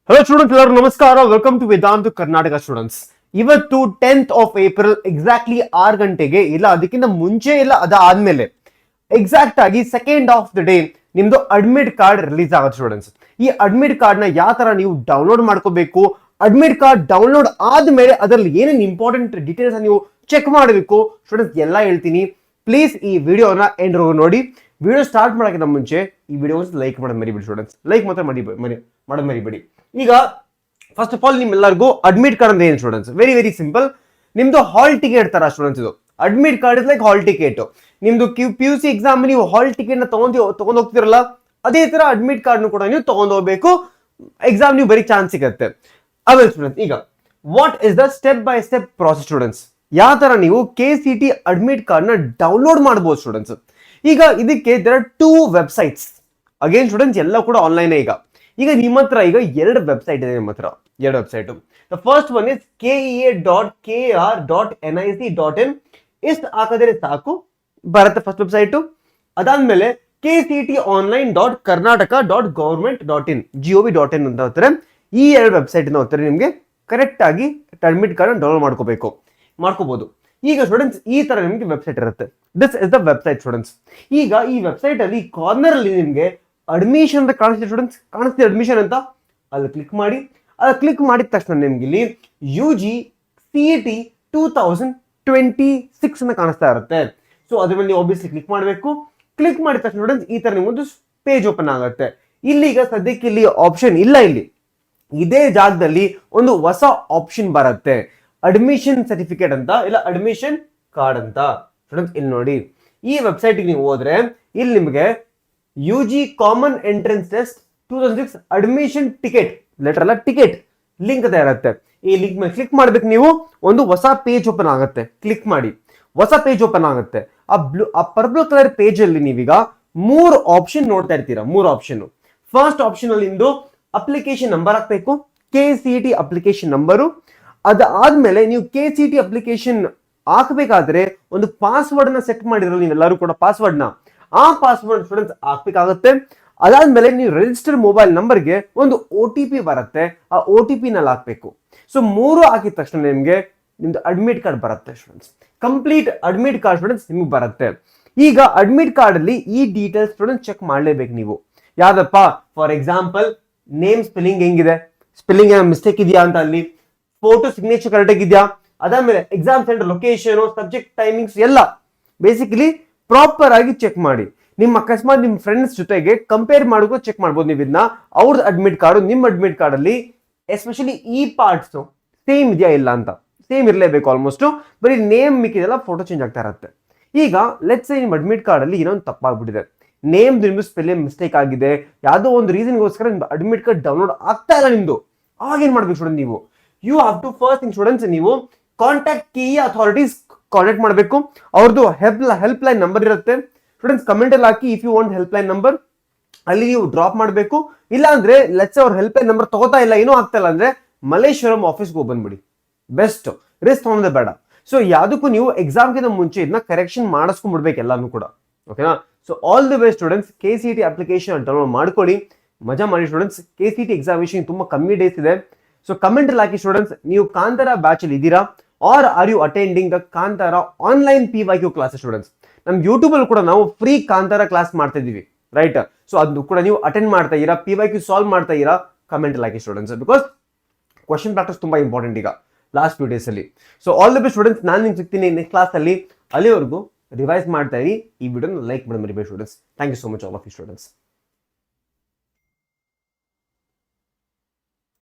Hello students, ಎಲ್ಲರೂ ನಮಸ್ಕಾರ. Welcome to Vedanta Karnataka students. ಇವತ್ತು 10th ಆಫ್ ಏಪ್ರಿಲ್ ಎಕ್ಸಾಕ್ಟ್ಲಿ 6 ಗಂಟೆಗೆ ಇಲ್ಲ ಅದಕ್ಕಿಂತ ಮುಂಚೆ ಇಲ್ಲ ಅದಾದ್ಮೇಲೆ ಎಕ್ಸಾಕ್ಟ್ ಆಗಿ ಸೆಕೆಂಡ್ ಆಫ್ ದ ಡೇ ನಿಮ್ದು ಅಡ್ಮಿಟ್ ಕಾರ್ಡ್ ರಿಲೀಸ್ ಆಗುತ್ತೆ ಸ್ಟೂಡೆಂಟ್ಸ್. ಈ ಅಡ್ಮಿಟ್ ಕಾರ್ಡ್ ನ ಯಾವ ತರ ನೀವು ಡೌನ್ಲೋಡ್ ಮಾಡ್ಕೋಬೇಕು, ಅಡ್ಮಿಟ್ ಕಾರ್ಡ್ ಡೌನ್ಲೋಡ್ ಆದ್ಮೇಲೆ ಅದರಲ್ಲಿ ಏನೇನು ಇಂಪಾರ್ಟೆಂಟ್ ಡೀಟೇಲ್ಸ್ ನೀವು ಚೆಕ್ ಮಾಡಬೇಕು ಸ್ಟೂಡೆಂಟ್ಸ್ ಎಲ್ಲ ಹೇಳ್ತೀನಿ. ಪ್ಲೀಸ್ ಈ ವಿಡಿಯೋನ ಎಂಡ್ ನೋಡಿ. ವಿಡಿಯೋ ಸ್ಟಾರ್ಟ್ ಮಾಡೋಕ್ಕಿಂತ ಮುಂಚೆ ಈ ವಿಡಿಯೋ ಲೈಕ್ ಮಾಡೋದು ಮರಿಬೇಡಿ ಸ್ಟೂಡೆಂಟ್ಸ್. ಲೈಕ್ ಮಾತ್ರ ಮಾಡೋದು ಮರಿಬೇಡಿ. ಈಗ ಫಸ್ಟ್ ಆಫ್ ಆಲ್ ನಿಮ್ಮೆಲ್ಲರಿಗೂ ಅಡ್ಮಿಟ್ ಕಾರ್ಡ್ ಅಂದ್ರೆ ಏನು ಸ್ಟೂಡೆಂಟ್ಸ್? Very simple. ನಿಮ್ದು ಹಾಲ್ ಟಿಕೆಟ್ ತರ ಸ್ಟೂಡೆಂಟ್ಸ್. ಇದು admit card is like hall ticket. ನಿಮ್ದು PUC ಎಕ್ಸಾಮ್ ನೀವು ಹಾಲ್ ಟಿಕೆಟ್ ನ ತಗೊಂಡ್ ಹೋಗ್ತಿರಲ್ಲ, ಅದೇ ತರ ಅಡ್ಮಿಟ್ ಕಾರ್ಡ್ ಕೂಡ ನೀವು ತಗೊಂಡ್ ಹೋಗ್ಬೇಕು. ಎಕ್ಸಾಮ್ ನೀವು ಬರೀ ಚಾನ್ಸ್ ಸಿಗುತ್ತೆ. ಆಮೇಲೆ ಸ್ಟೂಡೆಂಟ್ಸ್, ಈಗ what is the step by step process students? ಯಾವ ತರ ನೀವು KCT ಅಡ್ಮಿಟ್ ಕಾರ್ಡ್ ನ ಡೌನ್ಲೋಡ್ ಮಾಡಬಹುದು ಸ್ಟೂಡೆಂಟ್ಸ್? ಈಗ ಇದಕ್ಕೆ there are 2 websites. Again students, ಎಲ್ಲ ಕೂಡ ಆನ್ಲೈನ್. ಈಗ ನಿಮ್ಮ ಹತ್ರ ಈಗ 2 ವೆಬ್ಸೈಟ್ ಇದೆ. ನಿಮ್ಮ ಹತ್ರ 2 website. The first one is kea.kr.nic.in. ಇಷ್ಟು ಹಾಕಿದ್ರೆ ಸಾಕು, ಬರುತ್ತೆ ಫಸ್ಟ್ ವೆಬ್ಸೈಟ್. ಅದಾದ್ಮೇಲೆ kctonline.karnataka.government.in gov.in ಅಂತ ಹೋಗ್ತಾರೆ. ಈ 2 ವೆಬ್ಸೈಟ್ ಹೋಗ್ತಾರೆ. ನಿಮ್ಗೆ ಕರೆಕ್ಟ್ ಆಗಿ ಅಡ್ಮಿಟ್ ಕಾರ್ಡ್ ಡೌನ್ಲೋಡ್ ಮಾಡ್ಕೋಬಹುದು. ಈಗ ಸ್ಟೂಡೆಂಟ್ಸ್ ಈ ತರ ನಿಮ್ಗೆ ವೆಬ್ಸೈಟ್ ಇರುತ್ತೆ. This is the website students. ಈಗ ಈ ವೆಬ್ಸೈಟ್ ಅಲ್ಲಿ ಕಾರ್ನರ್ ಅಲ್ಲಿ ನಿಮ್ಗೆ ಅಡ್ಮಿಷನ್ ಅಂತ ಕಾಣಿಸ್ತಿದೆ ಸ್ಟೂಡೆಂಟ್ಸ್. ಕಾಣಿಸ್ತಿದೆ ಅಡ್ಮಿಷನ್ ಅಂತ, ಅಲ್ಲಿ ಕ್ಲಿಕ್ ಮಾಡಿ. ಅಲ್ಲಿ ಕ್ಲಿಕ್ ಮಾಡಿದ ತಕ್ಷಣ ನಿಮ್ಗೆ ಇಲ್ಲಿ UG CET 2026 ಅಂತ ಕಾಣಿಸ್ತಾ ಇರುತ್ತೆ. ಸೊ ಅದ್ರ ಮೇಲೆ ನೀವು ಆಬ್ವಿಯಸ್ಲಿ ಕ್ಲಿಕ್ ಮಾಡಬೇಕು. ಕ್ಲಿಕ್ ಮಾಡಿದ ತಕ್ಷಣ ಸ್ಟೂಡೆಂಟ್ಸ್ ಈ ತರ ನಿಮ್ಗೊಂದು ಪೇಜ್ ಓಪನ್ ಆಗುತ್ತೆ. ಇಲ್ಲಿ ಈಗ ಸದ್ಯಕ್ಕೆ ಇಲ್ಲಿ ಆಪ್ಷನ್ ಇಲ್ಲ. ಇಲ್ಲಿ ಇದೇ ಜಾಗದಲ್ಲಿ ಒಂದು ಹೊಸ ಆಪ್ಷನ್ ಬರುತ್ತೆ, ಅಡ್ಮಿಷನ್ ಸರ್ಟಿಫಿಕೇಟ್ ಅಂತ, ಇಲ್ಲ ಅಡ್ಮಿಷನ್ ಕಾರ್ಡ್ ಅಂತ. ಸ್ಟೂಡೆಂಟ್ಸ್ ಇಲ್ಲಿ ನೋಡಿ, ಈ ವೆಬ್ಸೈಟ್ ನೀವು ಹೋದ್ರೆ ಇಲ್ಲಿ ನಿಮಗೆ UG common entrance test 2006 admission ticket, letter ಅಲ್ಲ ಟಿಕೆಟ್ ಲಿಂಕ್ ಅಂತ ಇರುತ್ತೆ. ಈ ಲಿಂಕ್ ಮೇಲೆ ಕ್ಲಿಕ್ ಮಾಡ್ಬೇಕು ನೀವು. ಒಂದು ಹೊಸ ಪೇಜ್ ಓಪನ್ ಆಗುತ್ತೆ. ಕ್ಲಿಕ್ ಮಾಡಿ, ಹೊಸ ಪೇಜ್ ಓಪನ್ ಆಗುತ್ತೆ. ಆ ಪರ್ಪಲ್ ಕಲರ್ ಪೇಜ್ ಅಲ್ಲಿ ನೀವೀಗ 3 ಆಪ್ಷನ್ ನೋಡ್ತಾ ಇರ್ತೀರಾ. 3 ಆಪ್ಷನ್. ಫಸ್ಟ್ ಆಪ್ಷನ್ ಅಲ್ಲಿ ನಿಮ್ದು ಅಪ್ಲಿಕೇಶನ್ ನಂಬರ್ ಹಾಕ್ಬೇಕು, KCT ಅಪ್ಲಿಕೇಶನ್ ನಂಬರು. ಅದಾದ್ಮೇಲೆ ನೀವು KCT ಅಪ್ಲಿಕೇಶನ್ ಹಾಕ್ಬೇಕಾದ್ರೆ ಒಂದು ಪಾಸ್ವರ್ಡ್ ನ ಸೆಟ್ ಮಾಡಿರಲ್ಲ ನೀವೆಲ್ಲರೂ ಕೂಡ. ಆ ಪಾಸ್ವರ್ಡ್ ಸ್ಟೂಡೆಂಟ್ಸ್ ಹಾಕ್ಬೇಕಾಗುತ್ತೆ. ಅದಾದ್ಮೇಲೆ ನೀವು ರಿಜಿಸ್ಟರ್ ಮೊಬೈಲ್ ನಂಬರ್ಗೆ ಒಂದು OTP ಬರುತ್ತೆ. ಆ OTP ನಲ್ಲಿ ಹಾಕ್ಬೇಕು. ಸೊ 3 ಹಾಕಿದ ತಕ್ಷಣ ನಿಮ್ಗೆ ನಿಮ್ದು ಅಡ್ಮಿಟ್ ಕಾರ್ಡ್ ಬರುತ್ತೆ students. Complete admit card students ನಿಮ್ಗೆ ಬರುತ್ತೆ. ಈಗ ಅಡ್ಮಿಟ್ ಕಾರ್ಡ್ ಅಲ್ಲಿ ಈ ಡೀಟೇಲ್ಸ್ ಸ್ಟೂಡೆಂಟ್ಸ್ ಚೆಕ್ ಮಾಡ್ಲೇಬೇಕು ನೀವು. ಯಾವ್ದಪ್ಪ? ಫಾರ್ ಎಕ್ಸಾಂಪಲ್ ನೇಮ್ ಸ್ಪೆಲ್ಲಿಂಗ್ ಹೆಂಗಿದೆ, ಸ್ಪೆಲ್ಲಿಂಗ್ ಏನೋ ಮಿಸ್ಟೇಕ್ ಇದೆಯಾ ಅಂತ, ಅಲ್ಲಿ ಫೋಟೋ ಸಿಗ್ನೇಚರ್ ಕರೆಕ್ಟ್ ಆಗಿದೆಯಾ, ಅದಾದ್ಮೇಲೆ exam centre location, subject timings ಎಲ್ಲ ಬೇಸಿಕಲಿ ಪ್ರಾಪರ್ ಆಗಿ ಚೆಕ್ ಮಾಡಿ. ನಿಮ್ಮ ಅಕಸ್ಮಾತ್ ನಿಮ್ಮ ಫ್ರೆಂಡ್ಸ್ ಜೊತೆಗೆ ಕಂಪೇರ್ ಮಾಡೋಕೆ ಚೆಕ್ ಮಾಡ್ಬೋದು ನೀವು ಇದನ್ನ. ಅವ್ರದ್ದು ಅಡ್ಮಿಟ್ ಕಾರ್ಡ್ ನಿಮ್ಮ ಅಡ್ಮಿಟ್ ಕಾರ್ಡ್ ಅಲ್ಲಿ ಎಸ್ಪೆಷಲಿ ಈ ಪಾರ್ಟ್ಸ್ ಸೇಮ್ ಇದೆಯಾ ಇಲ್ಲ ಅಂತ. ಸೇಮ್ ಇರಲೇಬೇಕು ಆಲ್ಮೋಸ್ಟ್. ಬರೀ ನೇಮ್ ಮಿಕ್ಕಿದೆಲ್ಲ ಫೋಟೋ ಚೇಂಜ್ ಆಗ್ತಾ ಇರುತ್ತೆ. ಈಗ ಲೆಟ್ಸ್ ಸೇ ನಿಮ್ಮ ಅಡ್ಮಿಟ್ ಕಾರ್ಡ್ ಅಲ್ಲಿ ಏನೋ ಒಂದು ತಪ್ಪಾಗ್ಬಿಟ್ಟಿದೆ, ನೇಮ್ ನಿಮ್ದು ಸ್ಪೆಲ್ಲಿಂಗ್ ಮಿಸ್ಟೇಕ್ ಆಗಿದೆ, ಯಾವುದೋ ಒಂದು ರೀಸನ್ಗೋಸ್ಕರ ನಿಮ್ದು ಅಡ್ಮಿಟ್ ಕಾರ್ಡ್ ಡೌನ್ಲೋಡ್ ಆಗ್ತಾ ಇಲ್ಲ ನಿಮ್ದು. ಆಗ ಏನ್ ಮಾಡ್ಬೇಕು ಸ್ಟೂಡೆಂಟ್? ನೀವು you have to first thing students, ನೀವು ಕಾಂಟ್ಯಾಕ್ಟ್ KE ಅಥಾರಿಟೀಸ್ ಕಾಂಟ್ಯಾಕ್ಟ್ ಮಾಡಬೇಕು. ಅವ್ರದ್ದು ಹೆಲ್ಪ್ ಲೈನ್ ನಂಬರ್ ಇರುತ್ತೆ ಸ್ಟೂಡೆಂಟ್ಸ್. ಕಮೆಂಟ್ ಅಲ್ಲಿ ಹಾಕಿ if you want help line number, ಅಲ್ಲಿ ನೀವು ಡ್ರಾಪ್ ಮಾಡಬೇಕು. ಇಲ್ಲ ಅಂದ್ರೆ ಲೆಟ್ಸ್ ಅವ್ರ ಹೆಲ್ಪ್ ಲೈನ್ ನಂಬರ್ ತಗೋತಾ ಇಲ್ಲ, ಏನೂ ಆಗ್ತಾ ಇಲ್ಲ ಅಂದ್ರೆ ಮಲ್ಲೇಶ್ವರಂ ಆಫೀಸ್ಗೆ ಹೋಗಿ ಬಂದ್ಬಿಡಿ. ಬೆಸ್ಟ್, ರಿಸ್ಕ್ ತಗೊಂಡೆ ಬೇಡ. ಸೊ ಯಾವುದಕ್ಕೂ ನೀವು ಎಕ್ಸಾಮ್ಗಿಂತ ಮುಂಚೆ ಇದನ್ನ ಕರೆಕ್ಷನ್ ಮಾಡಿಸ್ಕೊಂಡ್ಬಿಡ್ಬೇಕು ಎಲ್ಲಾನು ಕೂಡ. ಓಕೆನಾ? So all the best students. KCT application download ಮಾಡ್ಕೊಳ್ಳಿ, ಮಜಾ ಮಾಡಿ ಸ್ಟೂಡೆಂಟ್ಸ್. KCT ಎಕ್ಸಾಮಿನೇಷನ್ ತುಂಬಾ ಕಮ್ಮಿ ಡೇಸ್ ಇದೆ. ಸೊ ಕಮೆಂಟ್ ಅಲ್ಲಿ ಹಾಕಿ ಸ್ಟೂಡೆಂಟ್ಸ್, ನೀವು ಕಾಂತಾರ ಬ್ಯಾಚ್ ಅಲ್ಲಿ ಇದ್ದೀರಾ are are you attending the Kantara online PYQ classes students. ನಮ್ ಯೂಟ್ಯೂಬ್ ಅಲ್ಲಿ ಕೂಡ ನಾವು ಫ್ರೀ ಕಾಂತಾರ ಕ್ಲಾಸ್ ಮಾಡ್ತಾ ಇದೀವಿ, ರೈಟ್? ಸೊ ಅದು ಕೂಡ ನೀವು ಅಟೆಂಡ್ ಮಾಡ್ತಾ ಇರಾ, PYQ ಸಾಲ್ವ್ ಮಾಡ್ತಾ ಇರಾ, ಕಮೆಂಟ್ ಅಲ್ಲಿ ಹಾಕಿ ಸ್ಟೂಡೆಂಟ್ಸ್. ಬಿಕಾಸ್ ಕ್ವಶನ್ ಪ್ರಾಕ್ಟೀಸ್ ತುಂಬಾ ಇಂಪಾರ್ಟೆಂಟ್ ಈಗ ಲಾಸ್ಟ್ ಫ್ಯೂ ಡೇಸ್ ಅಲ್ಲಿ. So all the best students. ನಾನು ನಿಮ್ಗೆ ಸಿಗ್ತೀನಿ ನೆಕ್ಸ್ಟ್ ಕ್ಲಾಸ್ ಅಲ್ಲಿ. ಅಲ್ಲಿವರೆಗೂ ರಿವೈಸ್ ಮಾಡ್ತಾ ಇರಿ. ಈ ವಿಡಿಯೋನ ಲೈಕ್ ಮಾಡಿ ಮರಿಬೇಡಿ students. Thank you so much all of you students.